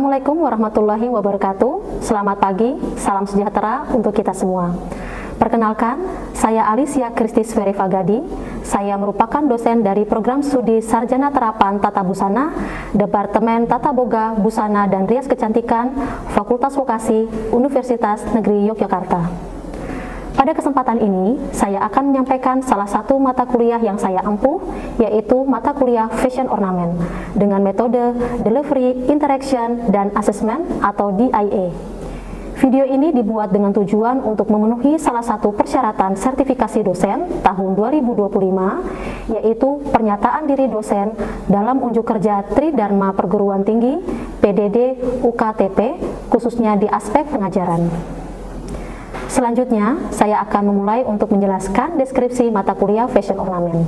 Assalamualaikum warahmatullahi wabarakatuh. Selamat pagi, salam sejahtera untuk kita semua. Perkenalkan, saya Alicia Kristis Verifagadi. Saya merupakan dosen dari Program Studi Sarjana Terapan Tata Busana, Departemen Tata Boga, Busana dan Rias Kecantikan, Fakultas Vokasi, Universitas Negeri Yogyakarta. Pada kesempatan ini, saya akan menyampaikan salah satu mata kuliah yang saya ampuh, yaitu mata kuliah Fashion Ornament, dengan metode Delivery, Interaction, dan Assessment atau DIA. Video ini dibuat dengan tujuan untuk memenuhi salah satu persyaratan sertifikasi dosen tahun 2025, yaitu pernyataan diri dosen dalam unjuk kerja Tridharma Perguruan Tinggi, PDD, UKTP, khususnya di aspek pengajaran. Selanjutnya, saya akan memulai untuk menjelaskan deskripsi mata kuliah Fashion Ornament.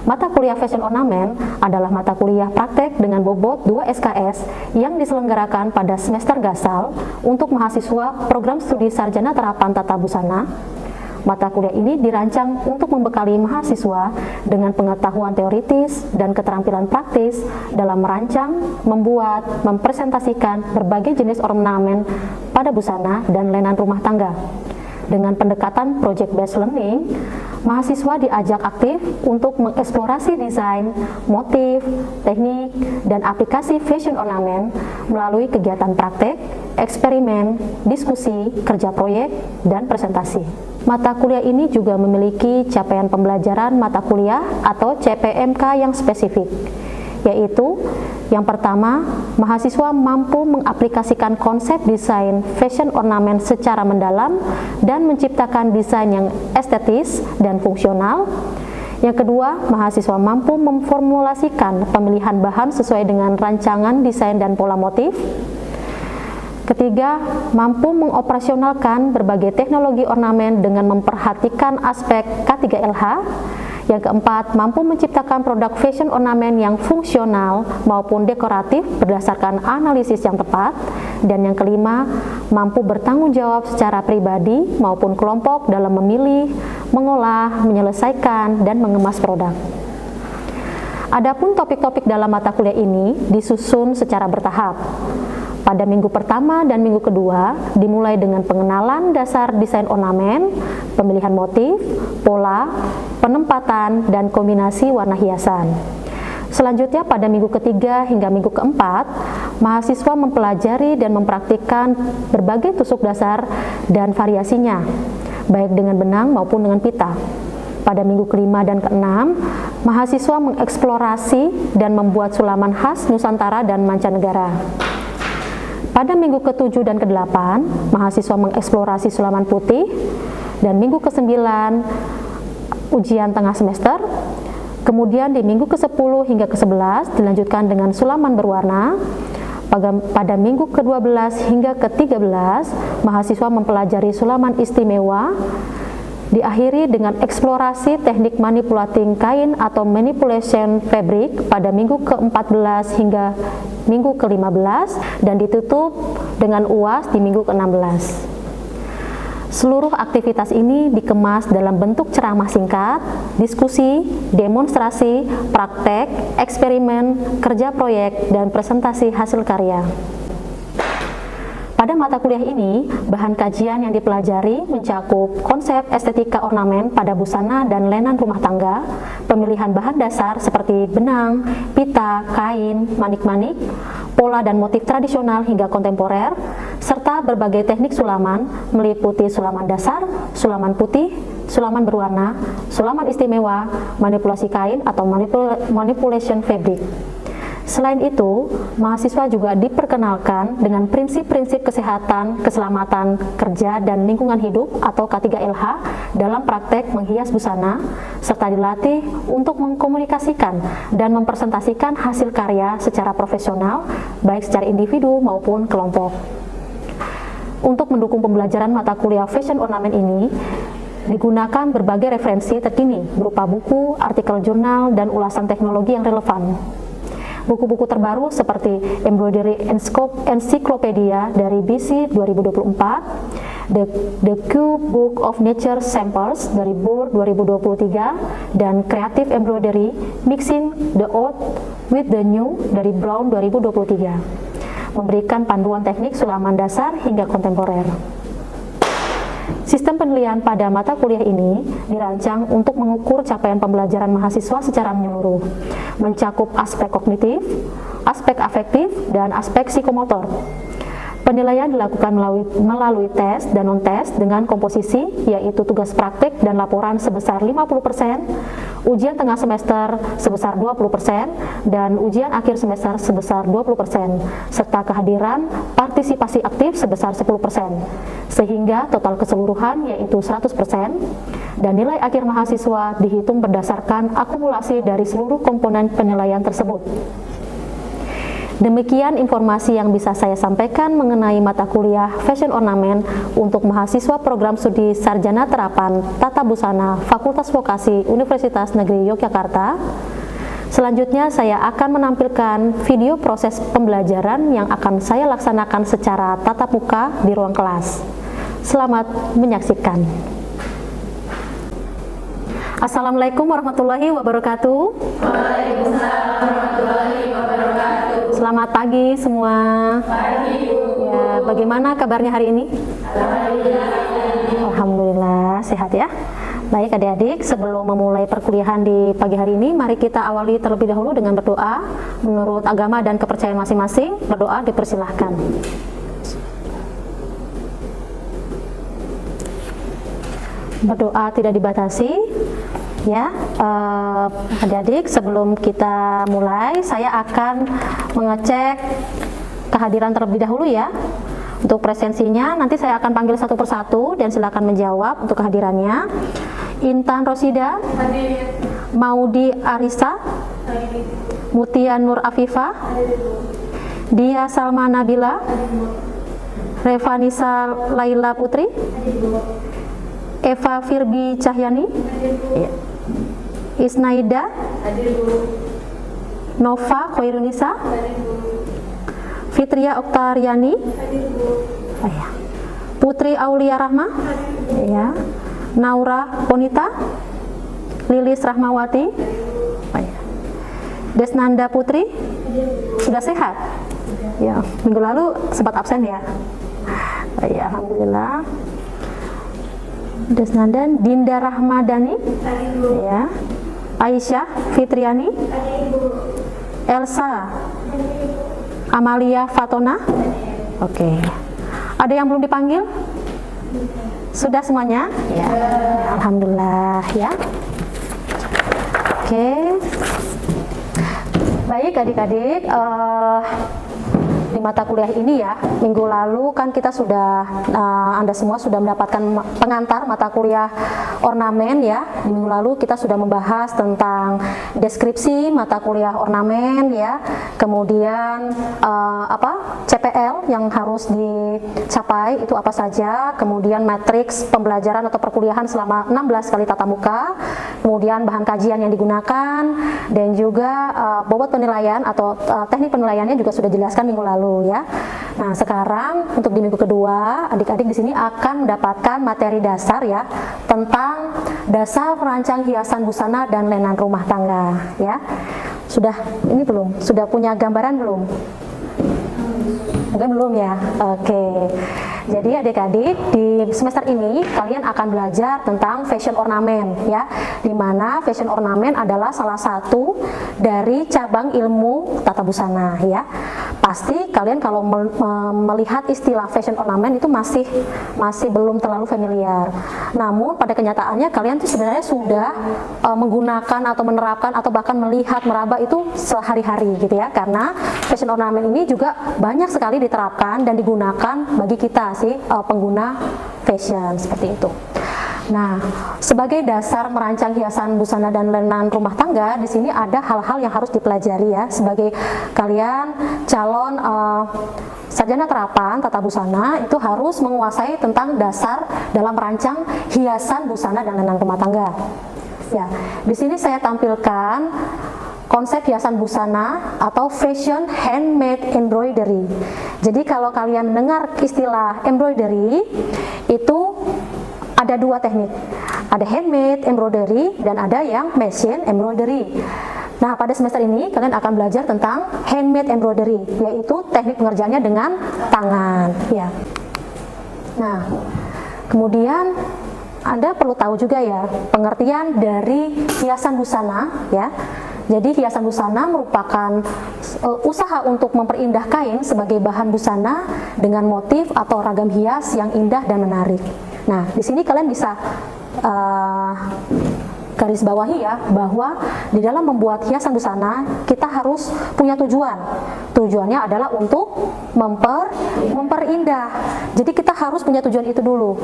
Mata kuliah Fashion Ornament adalah mata kuliah praktek dengan bobot 2 SKS yang diselenggarakan pada semester gasal untuk mahasiswa Program Studi Sarjana Terapan Tata Busana. Mata kuliah ini dirancang untuk membekali mahasiswa dengan pengetahuan teoritis dan keterampilan praktis dalam merancang, membuat, mempresentasikan berbagai jenis ornamen pada busana dan lenan rumah tangga. Dengan pendekatan project-based learning, mahasiswa diajak aktif untuk mengeksplorasi desain, motif, teknik, dan aplikasi fashion ornament melalui kegiatan praktek, eksperimen, diskusi, kerja proyek, dan presentasi. Mata kuliah ini juga memiliki capaian pembelajaran mata kuliah atau CPMK yang spesifik, yaitu yang pertama, mahasiswa mampu mengaplikasikan konsep desain fashion ornament secara mendalam dan menciptakan desain yang estetis dan fungsional. Yang kedua, mahasiswa mampu memformulasikan pemilihan bahan sesuai dengan rancangan desain dan pola motif. Ketiga, mampu mengoperasionalkan berbagai teknologi ornamen dengan memperhatikan aspek K3LH. Yang keempat, mampu menciptakan produk fashion ornamen yang fungsional maupun dekoratif berdasarkan analisis yang tepat. Dan yang kelima, mampu bertanggung jawab secara pribadi maupun kelompok dalam memilih, mengolah, menyelesaikan, dan mengemas produk. Adapun topik-topik dalam mata kuliah ini disusun secara bertahap. Pada minggu pertama dan minggu kedua dimulai dengan pengenalan dasar desain ornamen, pemilihan motif, pola, penempatan, dan kombinasi warna hiasan. Selanjutnya pada minggu ketiga hingga minggu keempat, mahasiswa mempelajari dan mempraktikkan berbagai tusuk dasar dan variasinya, baik dengan benang maupun dengan pita. Pada minggu kelima dan keenam, mahasiswa mengeksplorasi dan membuat sulaman khas Nusantara dan mancanegara. Pada minggu ke-7 dan ke-8, mahasiswa mengeksplorasi sulaman putih, dan minggu ke-9 ujian tengah semester. Kemudian di minggu ke-10 hingga ke-11 dilanjutkan dengan sulaman berwarna. Pada minggu ke-12 hingga ke-13, mahasiswa mempelajari sulaman istimewa. Diakhiri dengan eksplorasi teknik manipulating kain atau manipulation fabric pada minggu ke-14 hingga minggu ke-15 dan ditutup dengan UAS di minggu ke-16. Seluruh aktivitas ini dikemas dalam bentuk ceramah singkat, diskusi, demonstrasi, praktek, eksperimen, kerja proyek, dan presentasi hasil karya. Pada mata kuliah ini, bahan kajian yang dipelajari mencakup konsep estetika ornamen pada busana dan lenan rumah tangga, pemilihan bahan dasar seperti benang, pita, kain, manik-manik, pola dan motif tradisional hingga kontemporer, serta berbagai teknik sulaman meliputi sulaman dasar, sulaman putih, sulaman berwarna, sulaman istimewa, manipulasi kain atau manipulation fabric. Selain itu, mahasiswa juga diperkenalkan dengan prinsip-prinsip kesehatan, keselamatan kerja, dan lingkungan hidup atau K3LH dalam praktek menghias busana, serta dilatih untuk mengkomunikasikan dan mempresentasikan hasil karya secara profesional, baik secara individu maupun kelompok. Untuk mendukung pembelajaran mata kuliah Fashion Ornament ini, digunakan berbagai referensi terkini berupa buku, artikel jurnal, dan ulasan teknologi yang relevan. Buku-buku terbaru seperti Embroidery Encyclopedia dari BC 2024, The Q Book of Nature Samples dari BUR 2023, dan Creative Embroidery Mixing the Old with the New dari Brown 2023. memberikan panduan teknik sulaman dasar hingga kontemporer. Sistem penilaian pada mata kuliah ini dirancang untuk mengukur capaian pembelajaran mahasiswa secara menyeluruh, mencakup aspek kognitif, aspek afektif, dan aspek psikomotor. Penilaian dilakukan melalui tes dan non-tes dengan komposisi, yaitu tugas praktik dan laporan sebesar 50%, ujian tengah semester sebesar 20%, dan ujian akhir semester sebesar 20%, serta kehadiran partisipasi aktif sebesar 10%, sehingga total keseluruhan yaitu 100%, dan nilai akhir mahasiswa dihitung berdasarkan akumulasi dari seluruh komponen penilaian tersebut. Demikian informasi yang bisa saya sampaikan mengenai mata kuliah Fashion Ornament untuk mahasiswa program studi Sarjana Terapan Tata Busana Fakultas Vokasi Universitas Negeri Yogyakarta. Selanjutnya saya akan menampilkan video proses pembelajaran yang akan saya laksanakan secara tatap muka di ruang kelas. Selamat menyaksikan. Assalamualaikum warahmatullahi wabarakatuh. Waalaikumsalam warahmatullahi wabarakatuh. Selamat pagi semua. Pagi, Bu. Ya, bagaimana kabarnya hari ini? Alhamdulillah sehat ya. Baik adik-adik, sebelum memulai perkuliahan di pagi hari ini, mari kita awali terlebih dahulu dengan berdoa menurut agama dan kepercayaan masing-masing. Berdoa dipersilahkan. Berdoa tidak dibatasi. Ya, adik-adik, sebelum kita mulai, saya akan mengecek kehadiran terlebih dahulu ya. Untuk presensinya, nanti saya akan panggil satu persatu dan silakan menjawab untuk kehadirannya. Intan Rosida, Maudi Arisa, Mutia Nur Afifah, Dia Salma Nabila, Revanisa Laila Putri, Eva Firbi Cahyani, Isnaida, Nova Khoirunisa, Fitria Oktariani, Putri Aulia Rahma, Naura Ponita, Lilis Rahmawati, Desnanda Putri. Sudah sehat? Ya, minggu lalu sempat absen ya. Alhamdulillah. Desnanda, Dinda Rahmadani, ya, Aisyah Fitriani, Elsa Amalia Fatona. Oke. Ada yang belum dipanggil? Sudah semuanya? Ya. Alhamdulillah ya. Oke. Baik adik-adik, di mata kuliah ini ya, minggu lalu kan kita sudah Anda semua sudah mendapatkan pengantar mata kuliah ornamen ya. Di minggu lalu kita sudah membahas tentang deskripsi mata kuliah ornamen ya, kemudian CPL yang harus dicapai itu apa saja, kemudian matriks pembelajaran atau perkuliahan selama 16 kali tatap muka, kemudian bahan kajian yang digunakan, dan juga bobot penilaian atau teknik penilaiannya juga sudah dijelaskan minggu lalu ya. Nah, sekarang untuk di minggu kedua, adik-adik di sini akan mendapatkan materi dasar ya, tentang dasar merancang hiasan busana dan lenan rumah tangga ya. Sudah ini belum? Sudah punya gambaran belum? Mungkin belum ya. Oke. Jadi adik-adik di semester ini kalian akan belajar tentang fashion ornamen ya, di mana fashion ornamen adalah salah satu dari cabang ilmu tata busana ya. Pasti kalian kalau melihat istilah fashion ornamen itu masih belum terlalu familiar. Namun pada kenyataannya kalian tuh sebenarnya sudah menggunakan atau menerapkan atau bahkan melihat meraba itu sehari-hari gitu ya, karena fashion ornamen ini juga banyak sekali diterapkan dan digunakan bagi kita pengguna fashion seperti itu. Nah, sebagai dasar merancang hiasan busana dan lenan rumah tangga, di sini ada hal-hal yang harus dipelajari ya, sebagai kalian calon sarjana terapan tata busana itu harus menguasai tentang dasar dalam merancang hiasan busana dan lenan rumah tangga. Ya, di sini saya tampilkan konsep hiasan busana atau fashion handmade embroidery. Jadi kalau kalian mendengar istilah embroidery, itu ada dua teknik. Ada handmade embroidery dan ada yang machine embroidery. Nah, pada semester ini kalian akan belajar tentang handmade embroidery, yaitu teknik pengerjaannya dengan tangan, ya. Nah, kemudian Anda perlu tahu juga ya pengertian dari hiasan busana, ya. Jadi hiasan busana merupakan usaha untuk memperindah kain sebagai bahan busana dengan motif atau ragam hias yang indah dan menarik. Nah, di sini kalian bisa garis bawahi ya bahwa di dalam membuat hiasan busana kita harus punya tujuan. Tujuannya adalah untuk memperindah. Jadi kita harus punya tujuan itu dulu.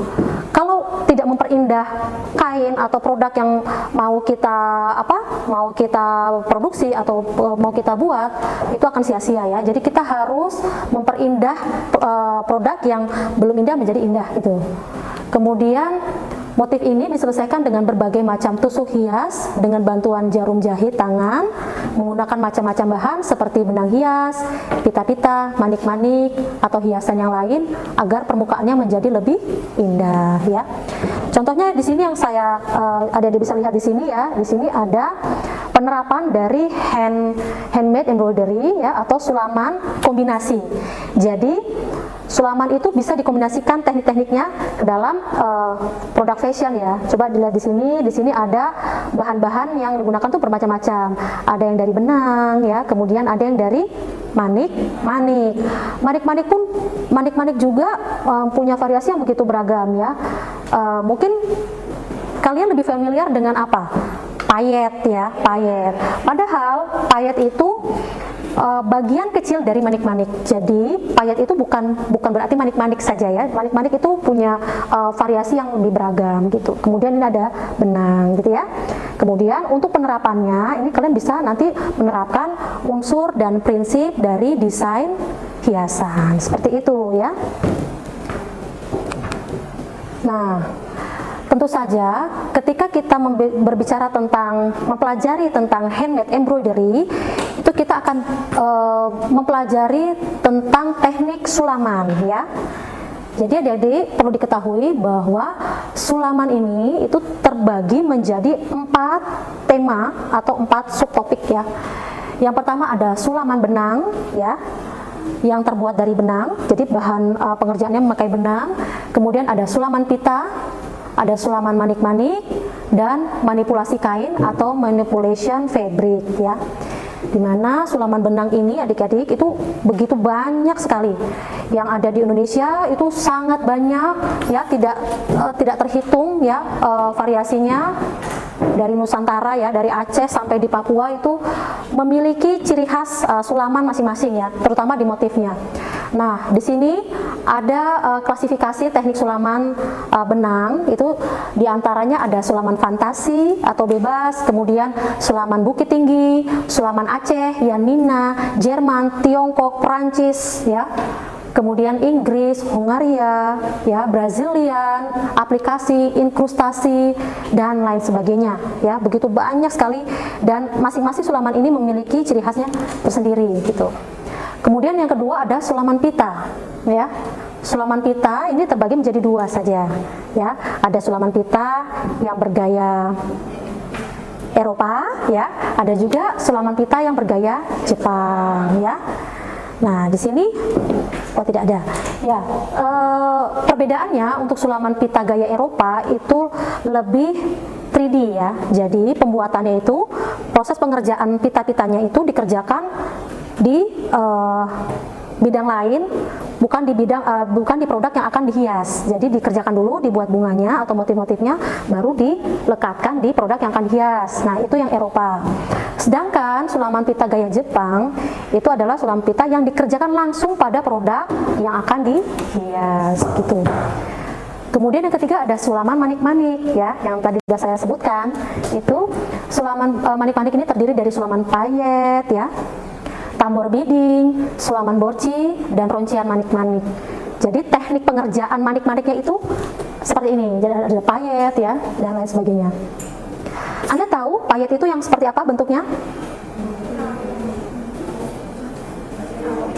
Kalau tidak memperindah kain atau produk yang mau kita produksi atau mau kita buat, itu akan sia-sia ya. Jadi kita harus memperindah produk yang belum indah menjadi indah gitu. Kemudian motif ini diselesaikan dengan berbagai macam tusuk hias dengan bantuan jarum jahit tangan, menggunakan macam-macam bahan seperti benang hias, pita-pita, manik-manik, atau hiasan yang lain agar permukaannya menjadi lebih indah ya. Contohnya di sini yang saya ada bisa lihat di sini ya. Di sini ada penerapan dari handmade embroidery ya atau sulaman kombinasi. Jadi sulaman itu bisa dikombinasikan teknik-tekniknya ke dalam produk fashion ya. Coba dilihat di sini. Di sini ada bahan-bahan yang digunakan tuh bermacam-macam. Ada yang dari benang ya, kemudian ada yang dari manik-manik. Manik-manik juga punya variasi yang begitu beragam ya. Mungkin kalian lebih familiar dengan apa? Payet ya, payet. Padahal payet itu bagian kecil dari manik-manik. Jadi payet itu bukan berarti manik-manik saja ya. Manik-manik itu punya variasi yang lebih beragam gitu. Kemudian ini ada benang gitu ya. Kemudian untuk penerapannya ini kalian bisa nanti menerapkan unsur dan prinsip dari desain hiasan seperti itu ya. Nah, tentu saja ketika kita berbicara tentang mempelajari tentang handmade embroidery, itu kita akan mempelajari tentang teknik sulaman ya. Jadi adik-adik perlu diketahui bahwa sulaman ini itu terbagi menjadi 4 tema atau 4 subtopik ya. Yang pertama ada sulaman benang ya, yang terbuat dari benang, jadi bahan pengerjaannya memakai benang. Kemudian ada sulaman pita, ada sulaman manik-manik, dan manipulasi kain atau manipulation fabric ya. Dimana sulaman benang ini adik-adik itu begitu banyak sekali yang ada di Indonesia, itu sangat banyak ya, tidak terhitung ya variasinya. Dari Nusantara ya, dari Aceh sampai di Papua itu memiliki ciri khas sulaman masing-masing ya, terutama di motifnya. Nah, di sini ada klasifikasi teknik sulaman benang, itu diantaranya ada sulaman fantasi atau bebas, kemudian sulaman bukit tinggi, sulaman Aceh, Yanina, Jerman, Tiongkok, Perancis ya. Kemudian Inggris, Hungaria, ya, Brazilian, aplikasi, inkrustasi, dan lain sebagainya. Ya, begitu banyak sekali, dan masing-masing sulaman ini memiliki ciri khasnya tersendiri, gitu. Kemudian yang kedua ada sulaman pita, ya. Sulaman pita ini terbagi menjadi 2 saja, ya. Ada sulaman pita yang bergaya Eropa, ya. Ada juga sulaman pita yang bergaya Jepang, ya. Nah, di sini tidak ada. Ya, perbedaannya untuk sulaman pita gaya Eropa itu lebih 3D ya. Jadi pembuatannya itu, proses pengerjaan pita-pitanya itu dikerjakan di bidang lain, bukan di produk yang akan dihias. Jadi dikerjakan dulu, dibuat bunganya atau motif-motifnya, baru dilekatkan di produk yang akan dihias. Nah, itu yang Eropa. Sedangkan sulaman pita gaya Jepang itu adalah sulaman pita yang dikerjakan langsung pada produk yang akan dihias gitu. Kemudian yang ketiga ada sulaman manik-manik ya, yang tadi sudah saya sebutkan. Itu sulaman manik-manik ini terdiri dari sulaman payet ya, tambor biding, sulaman borci, dan roncian manik-manik. Jadi teknik pengerjaan manik-maniknya itu seperti ini. Jadi ada payet ya, dan lain sebagainya. Anda tahu payet itu yang seperti apa bentuknya?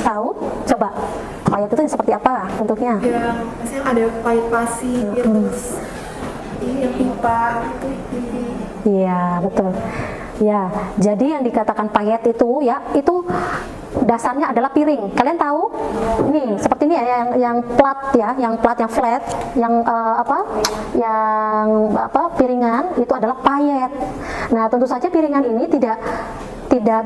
Tahu? Coba. Payet itu yang seperti apa bentuknya? Ya, misalnya ada payet pasir, terus ini yang pipa, itu pipi. Iya, betul. Ya, jadi yang dikatakan payet itu ya, itu dasarnya adalah piring. Kalian tahu? Nih, seperti ini ya, yang plat ya, yang plat, yang flat, yang piringan itu adalah payet. Nah, tentu saja piringan ini tidak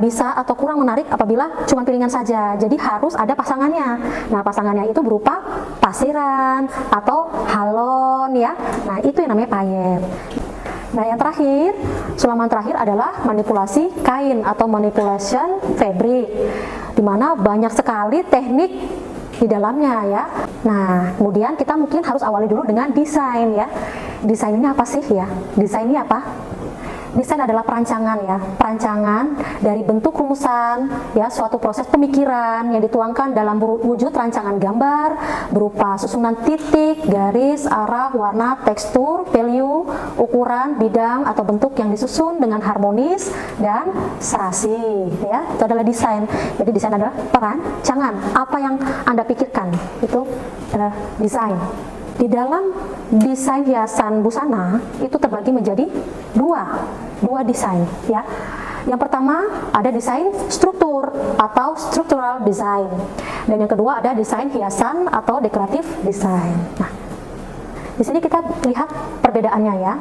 bisa atau kurang menarik apabila cuma piringan saja. Jadi harus ada pasangannya. Nah, pasangannya itu berupa pasiran atau halon ya. Nah, itu yang namanya payet. Nah, yang terakhir, sulaman terakhir adalah manipulasi kain atau manipulation fabric, di mana banyak sekali teknik di dalamnya ya. Nah, kemudian kita mungkin harus awali dulu dengan desain ya. Desain ini apa sih ya? Desain ini apa? Desain adalah perancangan ya, perancangan dari bentuk rumusan ya, suatu proses pemikiran yang dituangkan dalam wujud rancangan gambar berupa susunan titik, garis, arah, warna, tekstur, value, ukuran, bidang atau bentuk yang disusun dengan harmonis dan serasi ya. Itu adalah desain. Jadi desain adalah perancangan. Apa yang Anda pikirkan itu adalah desain. Di dalam desain hiasan busana itu terbagi menjadi dua desain ya. Yang pertama ada desain struktur atau structural design, dan yang kedua ada desain hiasan atau decorative design. Nah, di sini kita lihat perbedaannya ya.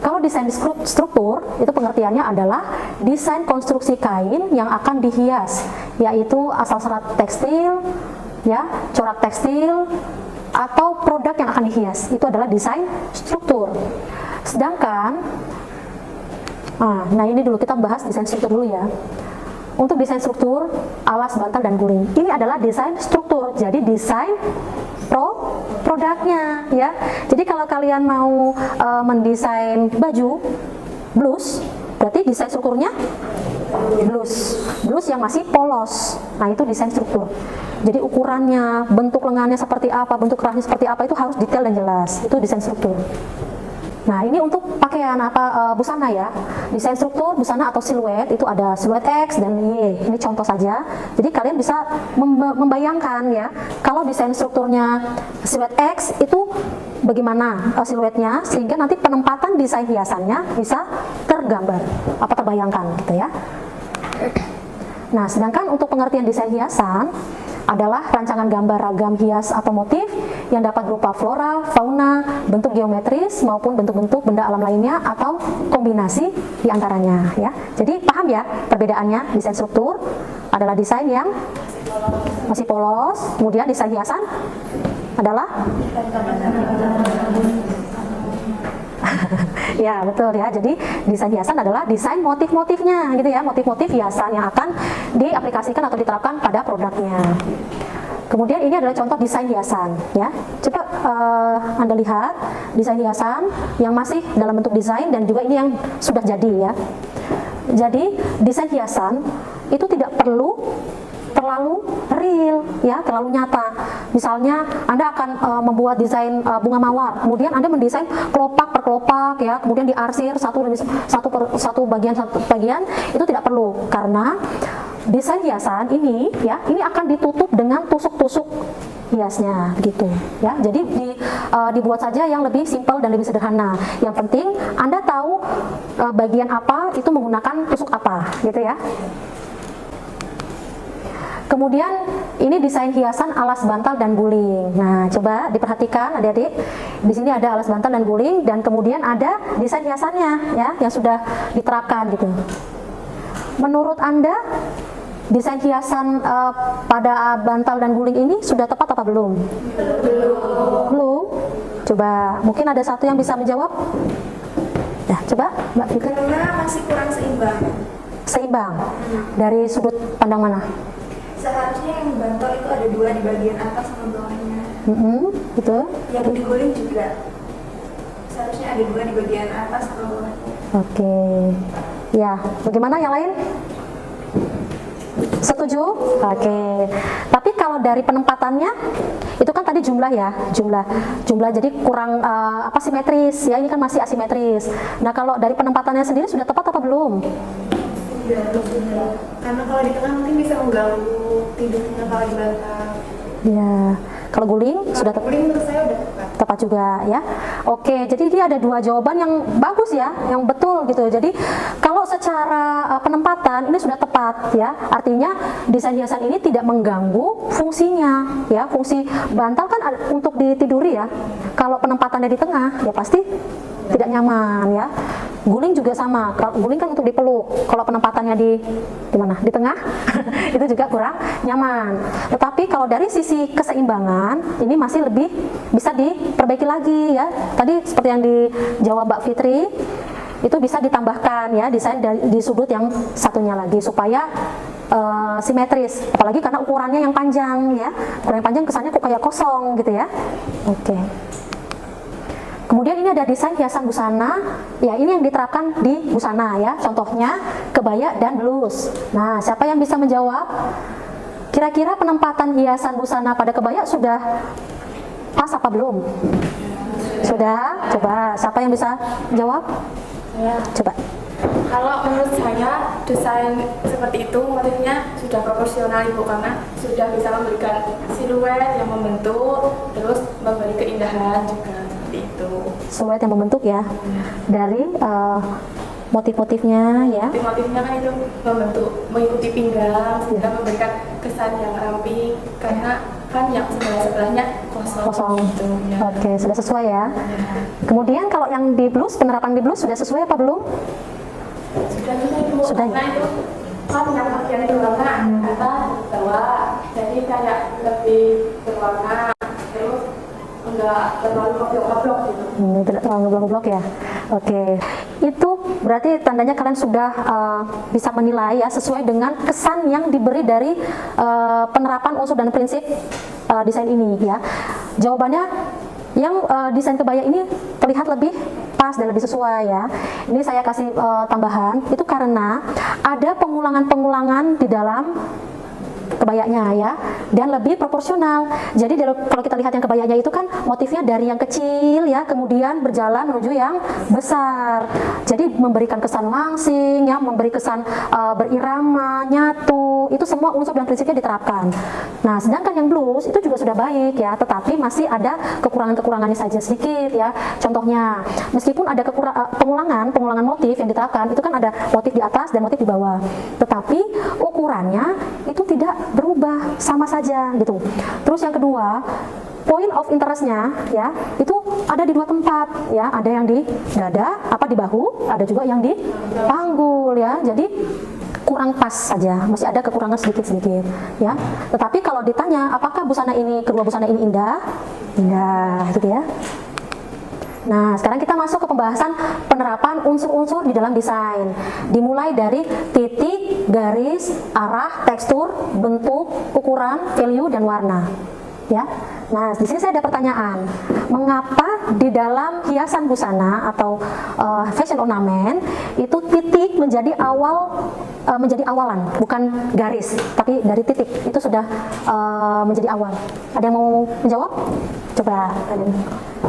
Kalau desain struktur itu pengertiannya adalah desain konstruksi kain yang akan dihias, yaitu asal serat tekstil ya, corak tekstil atau produk yang akan dihias. Itu adalah desain struktur. Sedangkan nah ini dulu kita bahas desain struktur dulu ya. Untuk desain struktur, alas, bantal, dan guling, ini adalah desain struktur. Jadi desain produknya ya. Jadi kalau kalian mau mendesain baju blus, berarti desain strukturnya blus yang masih polos. Nah, itu desain struktur. Jadi ukurannya, bentuk lengannya seperti apa, bentuk kerahnya seperti apa, itu harus detail dan jelas. Itu desain struktur. Nah, ini untuk pakaian busana ya. Desain struktur busana atau siluet itu ada siluet X dan Y. Ini contoh saja. Jadi kalian bisa membayangkan ya, kalau desain strukturnya siluet X itu bagaimana siluetnya, sehingga nanti penempatan desain hiasannya bisa tergambar, terbayangkan gitu ya. Nah, sedangkan untuk pengertian desain hiasan adalah rancangan gambar ragam hias atau motif yang dapat berupa flora, fauna, bentuk geometris maupun bentuk-bentuk benda alam lainnya atau kombinasi diantaranya ya. Jadi paham ya perbedaannya. Desain struktur adalah desain yang masih polos, kemudian desain hiasan adalah ya betul ya. Jadi desain hiasan adalah desain motif-motifnya gitu ya, motif-motif hiasan yang akan diaplikasikan atau diterapkan pada produknya. Kemudian ini adalah contoh desain hiasan ya. Coba Anda lihat desain hiasan yang masih dalam bentuk desain dan juga ini yang sudah jadi ya. Jadi desain hiasan itu tidak perlu terlalu real ya, terlalu nyata. Misalnya Anda akan membuat desain bunga mawar, kemudian Anda mendesain kelopak per kelopak ya, kemudian diarsir satu bagian itu tidak perlu, karena desain hiasan ini ya, ini akan ditutup dengan tusuk-tusuk hiasnya gitu ya. Jadi dibuat saja yang lebih simpel dan lebih sederhana. Yang penting Anda tahu bagian apa itu menggunakan tusuk apa gitu ya. Kemudian ini desain hiasan alas bantal dan guling. Nah, coba diperhatikan adik-adik. Di sini ada alas bantal dan guling, dan kemudian ada desain hiasannya ya, yang sudah diterapkan gitu. Menurut Anda desain hiasan pada bantal dan guling ini sudah tepat apa belum? Belum. Coba mungkin ada satu yang bisa menjawab. Ya, coba Mbak Fitri. Karena masih kurang seimbang. Seimbang. Dari sudut pandang mana? Seharusnya yang bantal itu ada dua di bagian atas sama bawahnya. Betul. Yang diguling juga seharusnya ada dua di bagian atas sama bawahnya. Oke. Ya, bagaimana yang lain? Setuju? Oke. Tapi kalau dari penempatannya itu kan tadi jumlah ya, jumlah jadi kurang simetris ya, ini kan masih asimetris. Nah, kalau dari penempatannya sendiri sudah tepat apa belum? Karena kalau di tengah mungkin bisa mengganggu tidurnya kalau di bantal. Ya, Kalau guling sudah Guling menurut saya udah tepat. tepat juga ya. Oke, jadi dia ada dua jawaban yang bagus ya, yang betul gitu. Jadi kalau secara penempatan ini sudah tepat ya. Artinya desain hiasan ini tidak mengganggu fungsinya ya. Fungsi bantal kan untuk ditiduri ya. Kalau penempatannya di tengah ya pasti tidak nyaman ya. Guling juga sama. Kalau guling kan untuk dipeluk. Kalau penempatannya di mana? Di tengah itu juga kurang nyaman. Tetapi kalau dari sisi keseimbangan ini masih lebih bisa diperbaiki lagi ya. Tadi seperti yang dijawab Mbak Fitri, itu bisa ditambahkan ya desain di sudut yang satunya lagi supaya simetris. Apalagi karena ukurannya yang panjang ya. Ukuran yang panjang kesannya kok kayak kosong gitu ya. Oke. Kemudian ini ada desain hiasan busana, ya ini yang diterapkan di busana ya, contohnya kebaya dan blus. Nah, siapa yang bisa menjawab? Kira-kira penempatan hiasan busana pada kebaya sudah pas apa belum? Sudah? Coba, siapa yang bisa jawab? Ya. Coba. Kalau menurut saya desain seperti itu motifnya sudah proporsional Ibu, karena sudah bisa memberikan siluet yang membentuk, terus memberi keindahan juga seperti itu. Siluet yang membentuk ya, dari motif-motifnya ya. Motifnya kan itu membentuk, mengikuti pinggang sehingga memberikan kesan yang ramping, karena kan yang sebelah-sebelahnya kosong. Gitu, ya. Oke, sudah sesuai ya. Kemudian kalau yang di blus, penerapan di blus sudah sesuai apa belum? Sudah juga Ibu, Sudah ya? karena itu kan yang bagian berwarna apa bawah, jadi kayak lebih berwarna, terus enggak terlalu ngoblok-ngoblok gitu. Tidak terlalu ngeblok-ngeblok ya. Oke, itu berarti tandanya kalian sudah bisa menilai ya sesuai dengan kesan yang diberi dari penerapan unsur dan prinsip desain ini ya. Jawabannya yang desain kebaya ini terlihat lebih pas dan lebih sesuai ya. Ini saya kasih tambahan, itu karena ada pengulangan-pengulangan di dalam kebayanya ya, dan lebih proporsional. Jadi kalau kita lihat yang kebayanya itu kan motifnya dari yang kecil ya, kemudian berjalan menuju yang besar. Jadi memberikan kesan langsing ya, memberi kesan berirama, nyatu, itu semua unsur dan prinsipnya diterapkan. Nah, sedangkan yang blues itu juga sudah baik ya, tetapi masih ada kekurangan-kekurangannya saja sedikit ya. Contohnya, meskipun ada pengulangan motif yang diterapkan, itu kan ada motif di atas dan motif di bawah. Tetapi ukurannya itu tidak berubah, sama saja gitu. Terus yang kedua, point of interestnya ya itu ada di dua tempat ya, ada yang di dada, di bahu, ada juga yang di panggul ya. Jadi kurang pas saja, masih ada kekurangan sedikit-sedikit ya. Tetapi kalau ditanya apakah kedua busana ini indah gitu ya. Nah, sekarang kita masuk ke pembahasan penerapan unsur-unsur di dalam desain. Dimulai dari titik, garis, arah, tekstur, bentuk, ukuran, value, dan warna. Ya. Nah, di sini saya ada pertanyaan. Mengapa di dalam hiasan busana atau fashion ornament itu titik menjadi awalan, bukan garis, tapi dari titik itu sudah menjadi awal. Ada yang mau menjawab? Coba kalian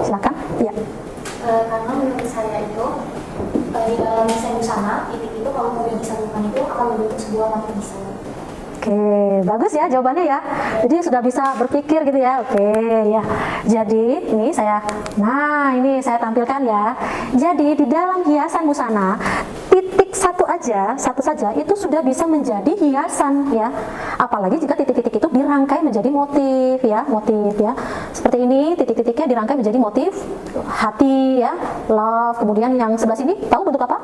silakan. Ya. Karena menurut saya itu di dalam desain busana titik itu kalau kemudian disatukan itu akan membentuk sebuah motif desain. Oke, bagus ya jawabannya ya. Jadi sudah bisa berpikir gitu ya. Oke, ya. Jadi ini saya tampilkan ya. Jadi di dalam hiasan busana titik satu saja itu sudah bisa menjadi hiasan ya. Apalagi jika titik-titik itu dirangkai menjadi motif ya. Seperti ini titik-titiknya dirangkai menjadi motif hati ya, love. Kemudian yang sebelah sini tahu bentuk apa?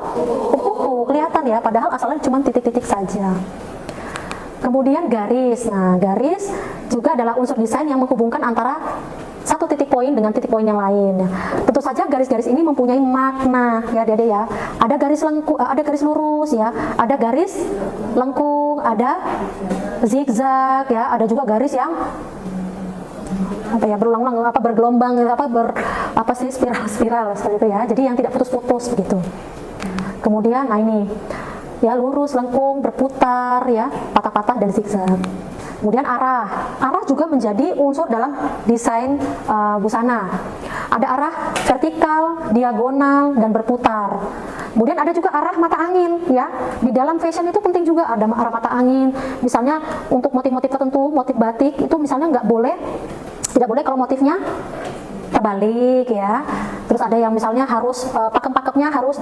Kupu-kupu. Kelihatan ya, padahal asalnya cuma titik-titik saja. Kemudian garis. Nah, garis juga adalah unsur desain yang menghubungkan antara satu titik poin dengan titik poin yang lain. Tentu saja garis-garis ini mempunyai makna ya, Dede ya. Ada garis lurus ya, ada garis lengkung, ada zigzag ya, ada juga garis yang berulang-ulang, bergelombang, spiral seperti itu ya. Jadi yang tidak putus-putus begitu. Kemudian ini ya, lurus, lengkung, berputar ya, patah-patah dan zigzag. Kemudian arah juga menjadi unsur dalam desain busana. Ada arah vertikal, diagonal, dan berputar. Kemudian ada juga arah mata angin ya. Di dalam fashion itu penting juga ada arah mata angin. Misalnya untuk motif-motif tertentu, motif batik itu misalnya nggak boleh Tidak boleh kalau motifnya terbalik ya. Terus ada yang misalnya harus pakem-pakemnya harus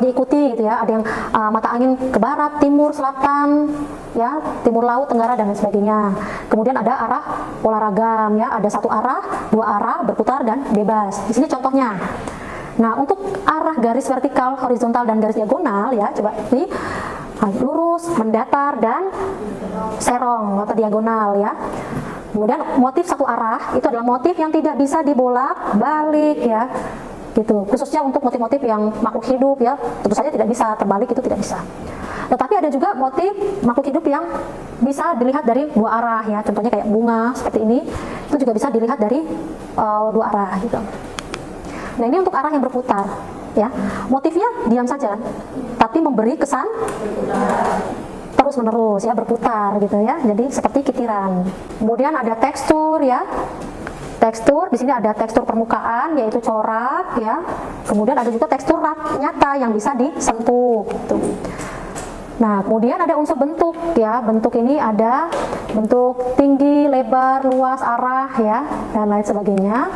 diikuti gitu ya. Ada yang mata angin ke barat, timur, selatan, ya, timur laut, tenggara dan lain sebagainya. Kemudian ada arah pola ragam ya, ada satu arah, dua arah, berputar dan bebas. Di sini contohnya. Nah, untuk arah garis vertikal, horizontal dan garis diagonal ya, coba ini lurus, mendatar dan serong atau diagonal ya. Kemudian motif satu arah itu adalah motif yang tidak bisa dibolak-balik ya. Gitu. Khususnya untuk motif-motif yang makhluk hidup ya, tentu saja tidak bisa terbalik, itu tidak bisa. Tetapi ada juga motif makhluk hidup yang bisa dilihat dari dua arah ya. Contohnya kayak bunga seperti ini, itu juga bisa dilihat dari dua arah gitu. Nah, ini untuk arah yang berputar ya. Motifnya diam saja, tapi memberi kesan terus menerus ya, berputar gitu ya. Jadi seperti kitiran. Kemudian ada tekstur ya. Tekstur di sini ada tekstur permukaan yaitu corak ya. Kemudian ada juga tekstur nyata yang bisa disentuh gitu. Nah, kemudian ada unsur bentuk ya. Bentuk ini ada bentuk tinggi, lebar, luas, arah ya, dan lain sebagainya.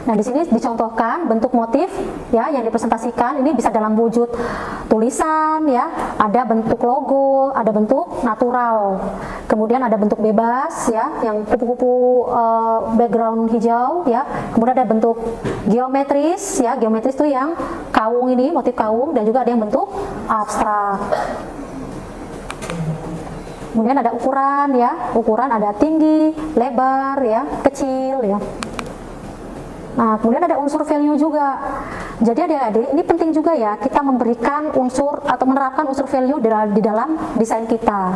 Nah, di sini dicontohkan bentuk motif ya yang dipresentasikan ini bisa dalam wujud tulisan ya, ada bentuk logo, ada bentuk natural. Kemudian ada bentuk bebas ya, yang kupu-kupu background hijau ya. Kemudian ada bentuk geometris ya, geometris itu yang kaung ini, motif kaung, dan juga ada yang bentuk abstrak. Kemudian ada ukuran ya, ukuran ada tinggi, lebar ya, kecil ya. Nah, kemudian ada unsur value juga. Jadi adik-adik, ini penting juga ya, kita memberikan unsur atau menerapkan unsur value di dalam desain kita.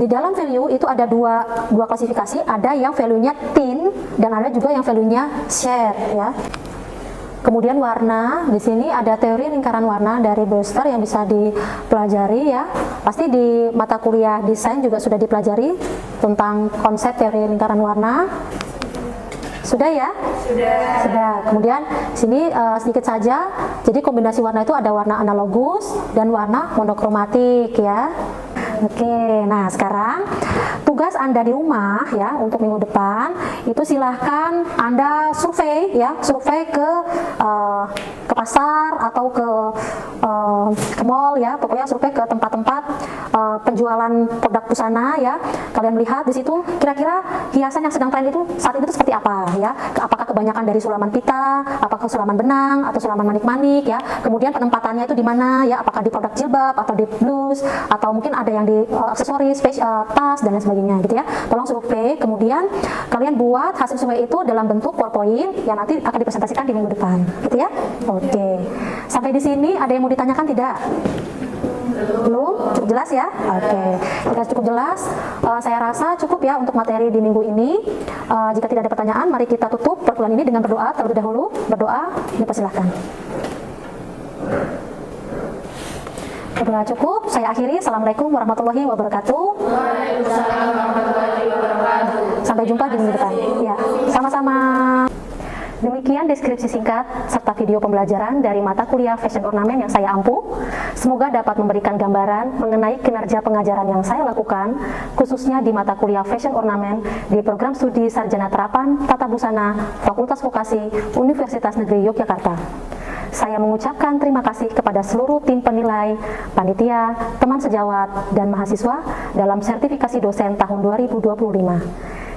Di dalam value itu ada dua klasifikasi, ada yang value-nya thin dan ada juga yang value-nya shade ya. Kemudian warna, di sini ada teori lingkaran warna dari Brewster yang bisa dipelajari ya. Pasti di mata kuliah desain juga sudah dipelajari tentang konsep teori lingkaran warna. Sudah ya? Sudah. Kemudian sini sedikit saja. Jadi kombinasi warna itu ada warna analogus dan warna monokromatik ya. Oke, nah sekarang tugas Anda di rumah ya untuk minggu depan itu silahkan Anda survei ya, survei ke pasar atau ke mall ya, pokoknya survei ke tempat-tempat penjualan produk busana ya. Kalian lihat di situ kira-kira hiasan yang sedang tren itu saat itu seperti apa ya? Apakah kebanyakan dari sulaman pita, apakah sulaman benang atau sulaman manik-manik ya? Kemudian penempatannya itu di mana ya? Apakah di produk jilbab atau di blus atau mungkin ada yang di aksesoris, tas dan lain sebagainya gitu ya. Tolong survei, kemudian kalian buat hasil survei itu dalam bentuk PowerPoint yang nanti akan dipresentasikan di minggu depan, gitu ya. Oke. Sampai di sini ada yang mau ditanyakan tidak? Belum? Cukup jelas ya? Oke. Jika cukup jelas, saya rasa cukup ya untuk materi di minggu ini. Jika tidak ada pertanyaan, mari kita tutup perkuliahan ini dengan berdoa terlebih dahulu. Berdoa, dipersilahkan. Berdoa cukup, saya akhiri. Assalamualaikum warahmatullahi wabarakatuh. Waalaikumsalam warahmatullahi wabarakatuh. Sampai jumpa di minggu depan. Ya, sama-sama. Demikian deskripsi singkat serta video pembelajaran dari mata kuliah Fashion Ornament yang saya ampuh. Semoga dapat memberikan gambaran mengenai kinerja pengajaran yang saya lakukan, khususnya di mata kuliah Fashion Ornament di program studi Sarjana Terapan Tata Busana Fakultas Vokasi Universitas Negeri Yogyakarta. Saya mengucapkan terima kasih kepada seluruh tim penilai, panitia, teman sejawat, dan mahasiswa dalam sertifikasi dosen tahun 2025.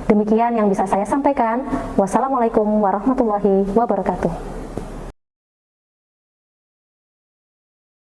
Demikian yang bisa saya sampaikan. Wassalamualaikum warahmatullahi wabarakatuh.